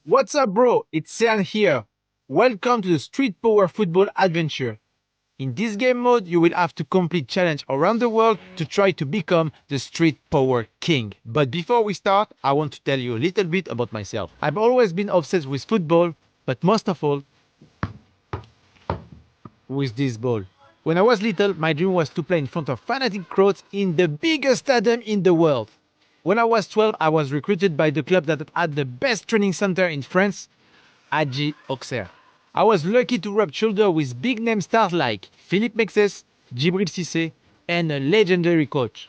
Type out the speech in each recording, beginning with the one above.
What's up, bro? It's Sean here. Welcome to the Street Power Football Adventure. In this game mode, you will have to complete challenge around the world to try to become the Street Power King. But before we start, I want to tell you a little bit about myself. I've always been obsessed with football, but most of all, with this ball. When I was little, my dream was to play in front of fanatic crowds in the biggest stadium in the world. When I was 12, I was recruited by the club that had the best training center in France, AG Auxerre. I was lucky to rub shoulders with big name stars like Philippe Mexes, Djibril Cissé, and a legendary coach,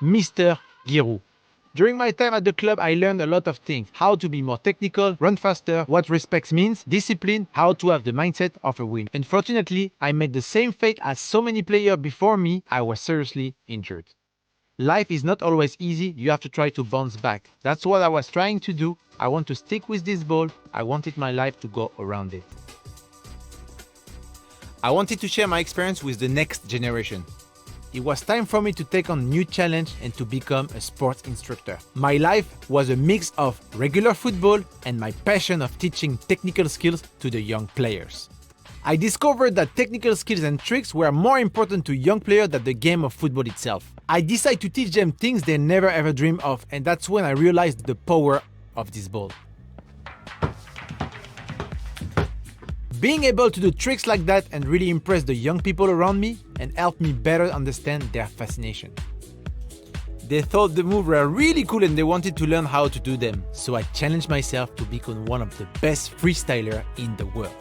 Mr. Giroud. During my time at the club, I learned a lot of things. How to be more technical, run faster, what respect means, discipline, how to have the mindset of a win. Unfortunately, I made the same fate as so many players before me. I was seriously injured. Life is not always easy, you have to try to bounce back. That's what I was trying to do. I want to stick with this ball. I wanted my life to go around it. I wanted to share my experience with the next generation. It was time for me to take on a new challenge and to become a sports instructor. My life was a mix of regular football and my passion of teaching technical skills to the young players. I discovered that technical skills and tricks were more important to young players than the game of football itself. I decided to teach them things they never ever dreamed of, and that's when I realized the power of this ball. Being able to do tricks like that and really impress the young people around me and help me better understand their fascination. They thought the moves were really cool and they wanted to learn how to do them, so I challenged myself to become one of the best freestylers in the world.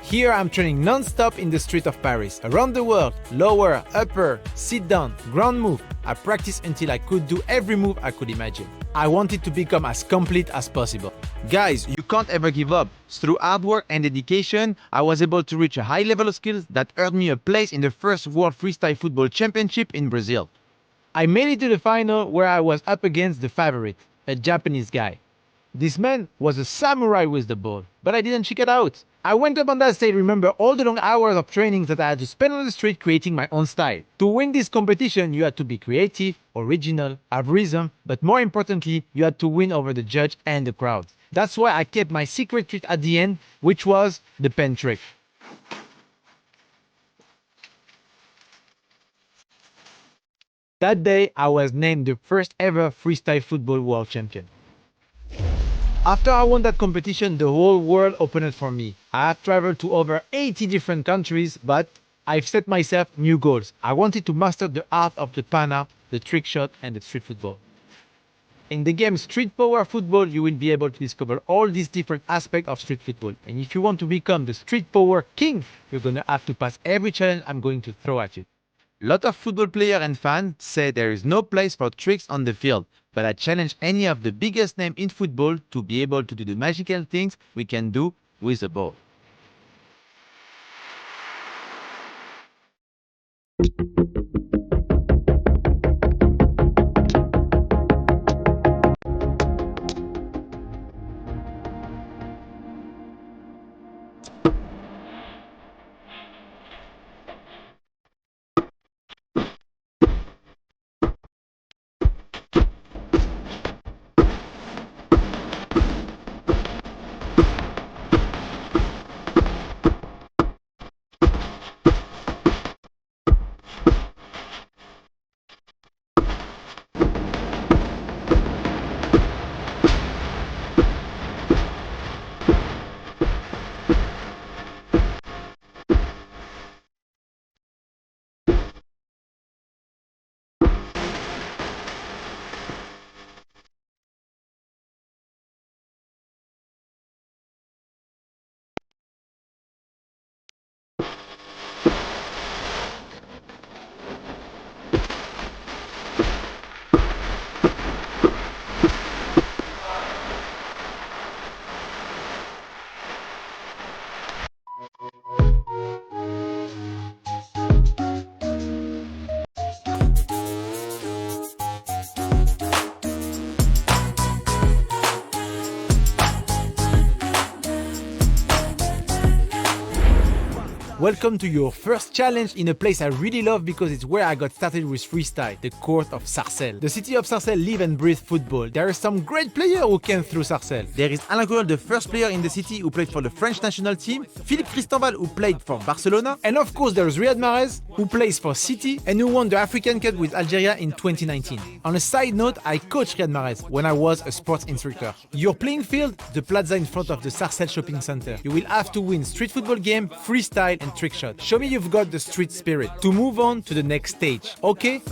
Here I'm training non-stop in the street of Paris, around the world, lower, upper, sit down, ground move. I practiced until I could do every move I could imagine. I wanted to become as complete as possible. Guys, you can't ever give up. Through hard work and dedication, I was able to reach a high level of skills that earned me a place in the first World Freestyle Football Championship in Brazil. I made it to the final where I was up against the favorite, a Japanese guy. This man was a samurai with the ball, but I didn't check it out. I went up on that stage, remember all the long hours of training that I had to spend on the street creating my own style. To win this competition, you had to be creative, original, have rhythm, but more importantly, you had to win over the judge and the crowd. That's why I kept my secret trick at the end, which was the pen trick. That day, I was named the first ever freestyle football world champion. After I won that competition, the whole world opened for me. I have traveled to over 80 different countries, but I've set myself new goals. I wanted to master the art of the pana, the trick shot, and the street football. In the game Street Power Football, you will be able to discover all these different aspects of street football. And if you want to become the Street Power King, you're gonna have to pass every challenge I'm going to throw at you. A lot of football players and fans say there is no place for tricks on the field, but I challenge any of the biggest names in football to be able to do the magical things we can do with the ball. Welcome to your first challenge in a place I really love because it's where I got started with freestyle, the court of Sarcelles. The city of Sarcelles live and breathe football. There are some great players who came through Sarcelles. There is Alain Coyol, the first player in the city who played for the French national team, Philippe Cristanval who played for Barcelona, and of course there's Riyad Mahrez who plays for City and who won the African Cup with Algeria in 2019. On a side note, I coached Riyad Mahrez when I was a sports instructor. Your playing field, the plaza in front of the Sarcelles shopping center. You will have to win street football game, freestyle and trick shot. Show me you've got the street spirit to move on to the next stage, okay?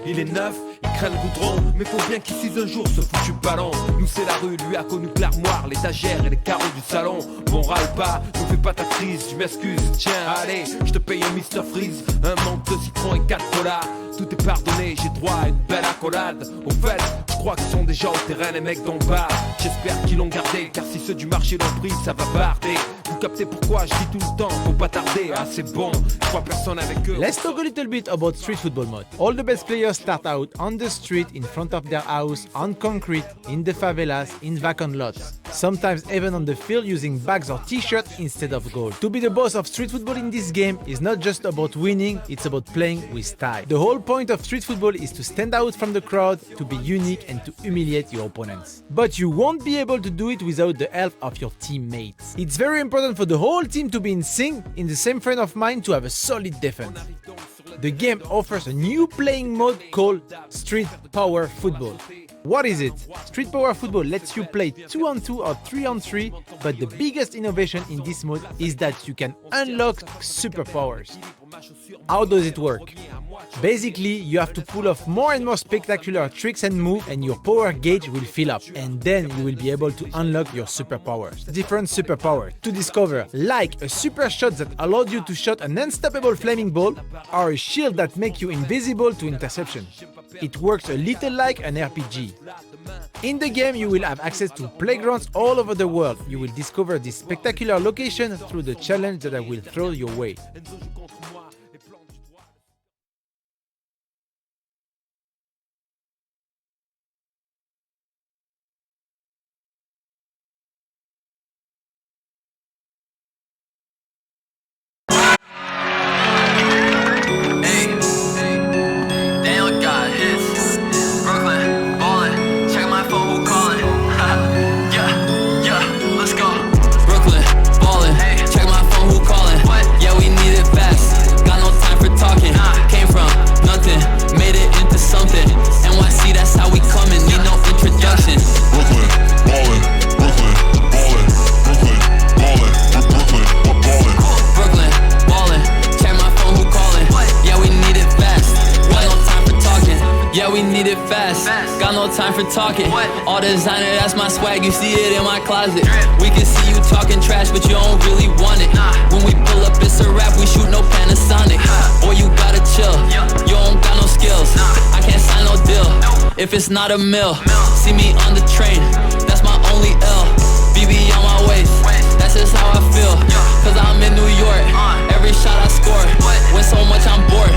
Il est neuf, il craint le goudron, mais faut bien qu'il s'use un jour ce foutu ballon. Nous c'est la rue, lui a connu que l'armoire, l'étagère et les carreaux du salon. Bon râle pas, ne fais pas ta crise, je m'excuse, tiens allez, je te paye un Mr Freeze, un manque de citron et 4 colas. Tout est pardonné, j'ai droit à une belle accolade. Au fait, je crois qu'ils sont déjà au terrain les mecs d'en bas. J'espère qu'ils l'ont gardé, car si ceux du marché l'ont pris, ça va barder. Vous captez pourquoi je dis tout le temps, faut pas tarder. Ah c'est bon, je crois personne avec eux. Let's talk a little bit about street football mode. All the best players start out on the street, in front of their house, on concrete, in the favelas, in vacant lots. Sometimes even on the field using bags or t-shirts instead of goal. To be the boss of street football in this game is not just about winning, it's about playing with style. The whole point of street football is to stand out from the crowd, to be unique and to humiliate your opponents. But you won't be able to do it without the help of your teammates. It's very important for the whole team to be in sync, in the same frame of mind, to have a solid defense. The game offers a new playing mode called Street Power Football. What is it? Street Power Football lets you play 2-on-2 or 3-on-3, but the biggest innovation in this mode is that you can unlock superpowers. How does it work? Basically, you have to pull off more and more spectacular tricks and moves, and your power gauge will fill up, and then you will be able to unlock your superpowers. Different superpowers to discover, like a super shot that allowed you to shoot an unstoppable flaming ball, or a shield that makes you invisible to interception. It works a little like an RPG. In the game, you will have access to playgrounds all over the world. You will discover this spectacular location through the challenge that I will throw your way. Time for talking. All designer, that's my swag. You see it in my closet. We can see you talking trash, but you don't really want it. When we pull up, it's a rap. We shoot no Panasonic. Boy, you gotta chill. You don't got no skills. I can't sign no deal if it's not a mill. See me on the train. That's my only L. BB on my waist. That's just how I feel. Cause I'm in New York. Every shot I score. When so much I'm bored.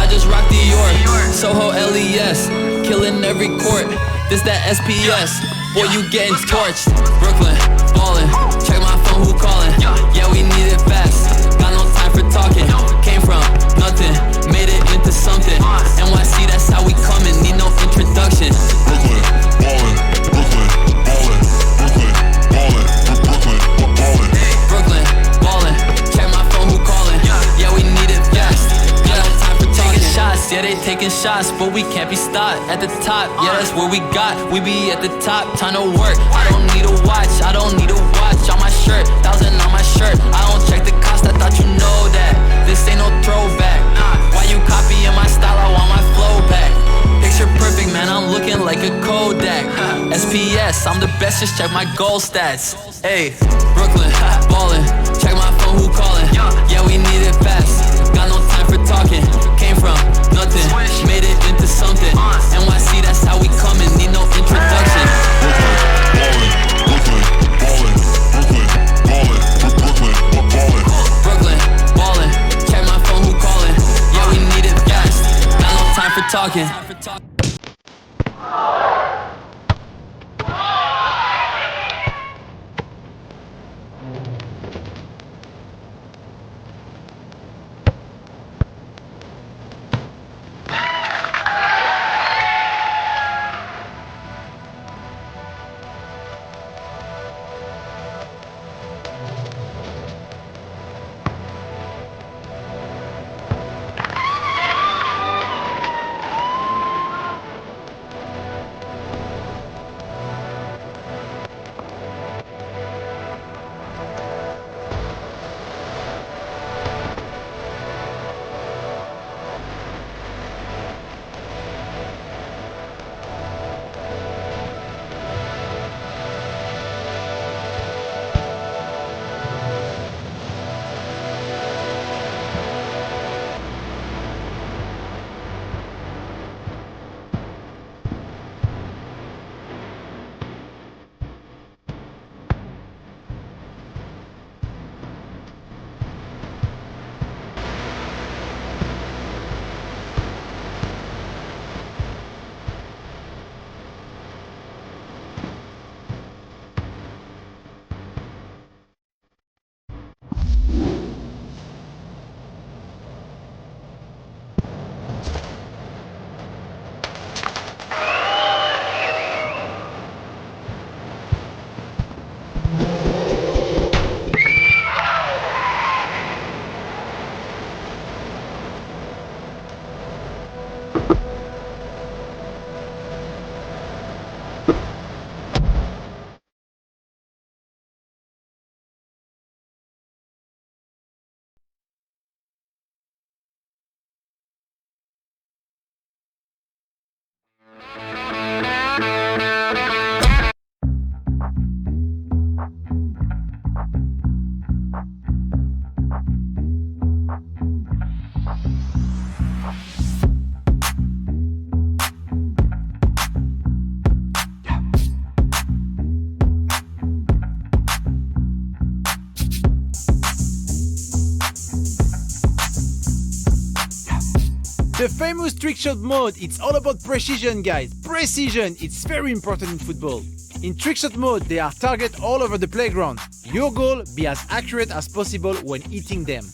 I just rock the York. Soho LES. Killing every court, this that SPS. Boy, you getting torched. Brooklyn, ballin'. Check my phone, who callin'? Yeah, we need it fast. Got no time for talking. Came from nothing, made it into something. NYC, that's how we comin'. Need no introduction. Brooklyn, ballin'. Brooklyn, ballin'. Brooklyn, ballin'. Brooklyn, ballin'. Brooklyn, ballin'. Check my phone, who callin'? Yeah, we need it fast. Got no time for talking. Shots, yeah, they taking shots, but we can't be stopped. At the top, yeah, that's where we got. We be at the top, time to work. I don't need a watch, I don't need a watch on my shirt. 1,000 on my shirt. I don't check the cost, I thought you know that. This ain't no throwback. Why you copying my style? I want my flow back. Picture perfect, man, I'm looking like a Kodak. SPS, I'm the best, just check my goal stats. Hey, Brooklyn, ballin'. Check my phone, who callin'? Yeah, we need it fast. Got no time for talking. Came from nothing, made it into something. NYC, that's how we comin'. Need no introduction. Brooklyn, ballin'. Brooklyn, ballin'. Brooklyn, ballin'. Brooklyn, ballin'. Check my phone, who callin'? Yeah, we need it fast. Got no time for talking. The famous trickshot mode, it's all about precision, guys. Precision, it's very important in football. In trickshot mode, there are targets all over the playground. Your goal, be as accurate as possible when hitting them.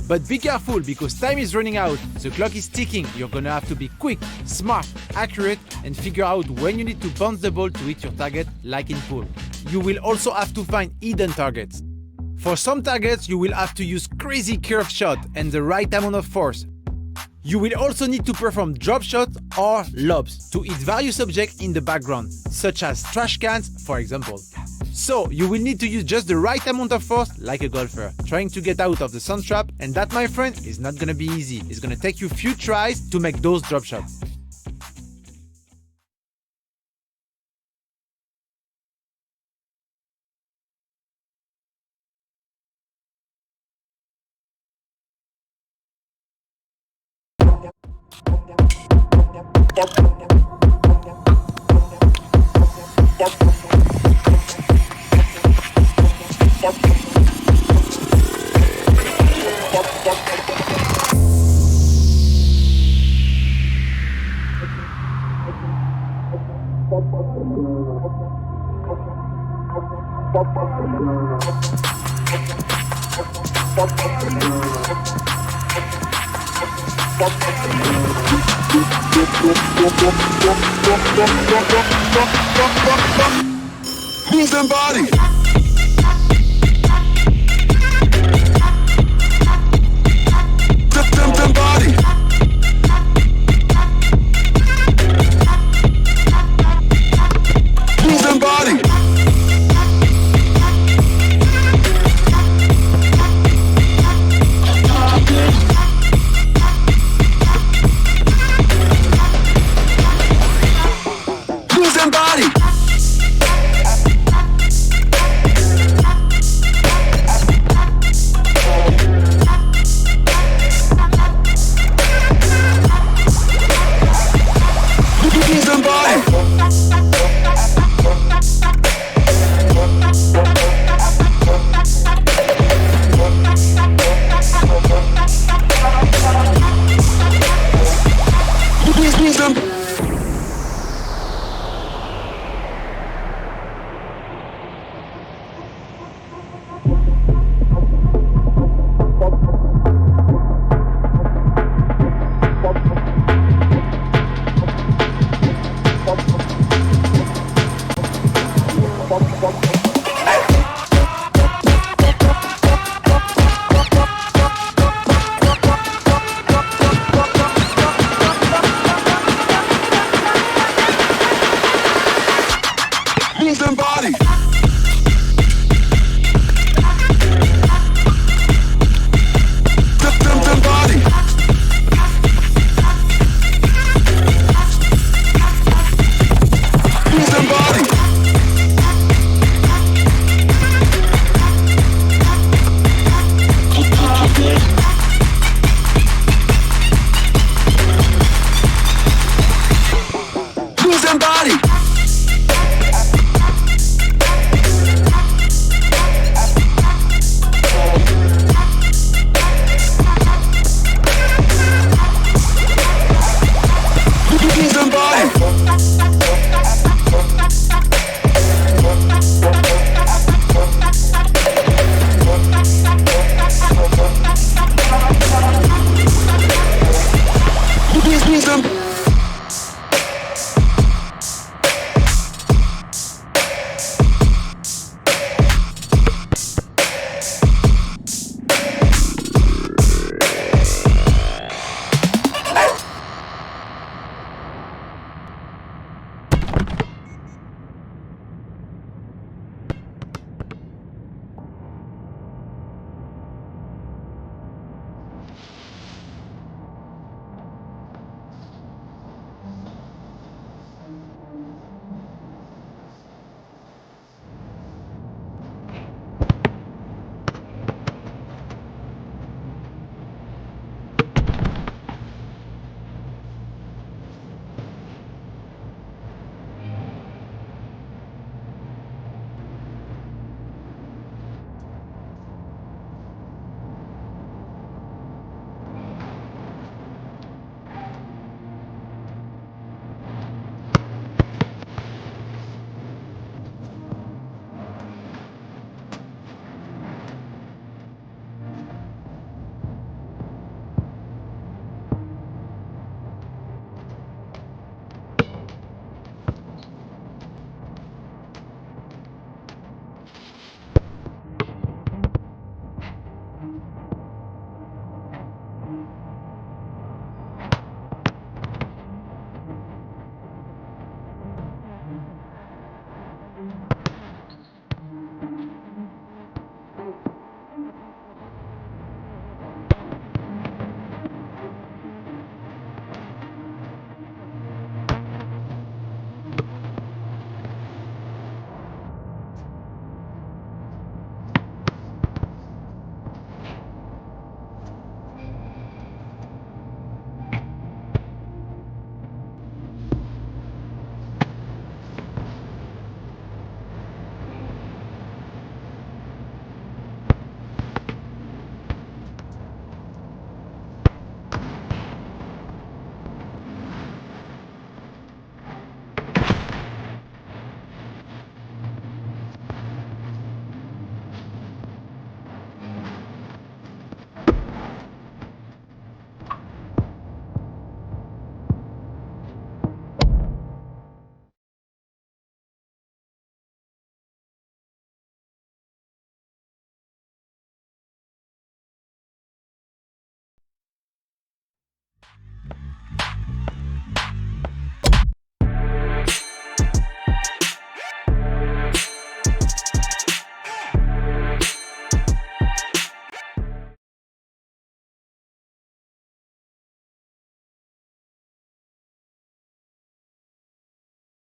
But be careful because time is running out, the clock is ticking, you're gonna have to be quick, smart, accurate and figure out when you need to bounce the ball to hit your target like in pool. You will also have to find hidden targets. For some targets you will have to use crazy curve shot and the right amount of force. You will also need to perform drop shots or lobs to hit various objects in the background, such as trash cans for example. So you will need to use just the right amount of force like a golfer, trying to get out of the sun trap, and that, my friend, is not gonna be easy. It's gonna take you a few tries to make those drop shots. Move them body.